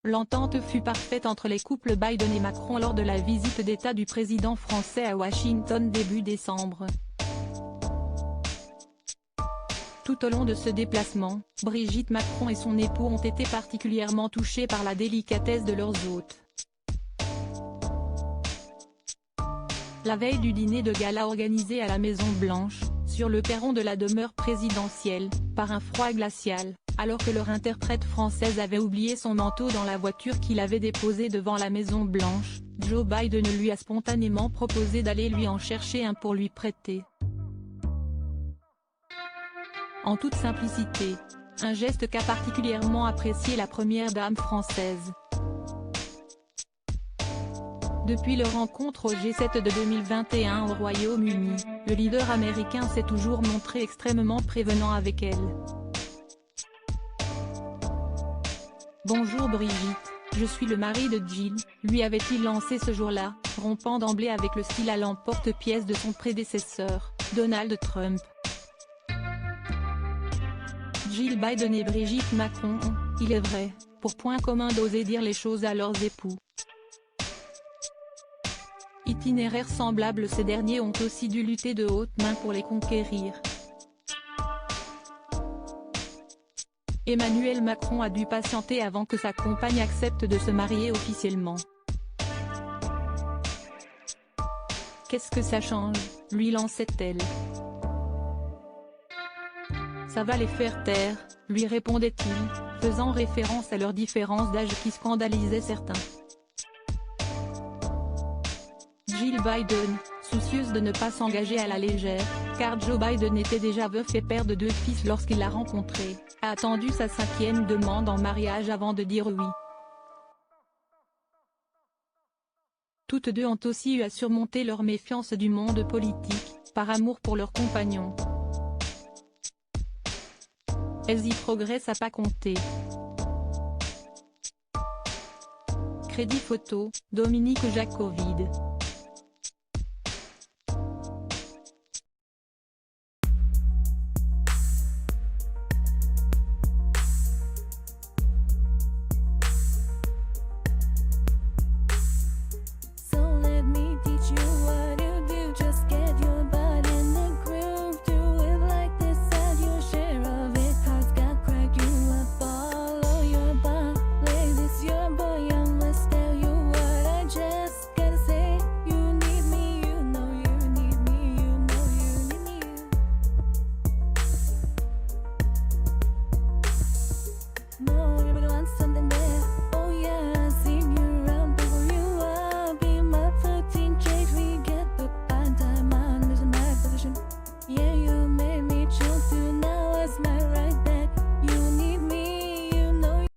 L'entente fut parfaite entre les couples Biden et Macron lors de la visite d'État du président français à Washington début décembre. Tout au long de ce déplacement, Brigitte Macron et son époux ont été particulièrement touchés par la délicatesse de leurs hôtes. La veille du dîner de gala organisé à la Maison-Blanche, sur le perron de la demeure présidentielle, par un froid glacial, alors que leur interprète française avait oublié son manteau dans la voiture qu'il avait déposée devant la Maison-Blanche, Joe Biden lui a spontanément proposé d'aller lui en chercher un pour lui prêter. En toute simplicité, un geste qu'a particulièrement apprécié la première dame française. Depuis leur rencontre au G7 de 2021 au Royaume-Uni, le leader américain s'est toujours montré extrêmement prévenant avec elle. « Bonjour Brigitte, je suis le mari de Jill », lui avait-il lancé ce jour-là, rompant d'emblée avec le style à l'emporte-pièce de son prédécesseur, Donald Trump. Jill Biden et Brigitte Macron ont, il est vrai, pour point commun d'oser dire les choses à leurs époux. Itinéraire semblable, ces derniers ont aussi dû lutter de haute main pour les conquérir. Emmanuel Macron a dû patienter avant que sa compagne accepte de se marier officiellement. « Qu'est-ce que ça change ?» lui lançait-elle. « Ça va les faire taire », lui répondait-il, faisant référence à leur différence d'âge qui scandalisait certains. Jill Biden, soucieuse de ne pas s'engager à la légère, car Joe Biden était déjà veuf et père de 2 fils lorsqu'il l'a rencontrée, a attendu sa 5e demande en mariage avant de dire oui. Toutes deux ont aussi eu à surmonter leur méfiance du monde politique, par amour pour leurs compagnons. Elles y progressent à pas compter. Crédit photo, Dominique Jacovide. Yeah, you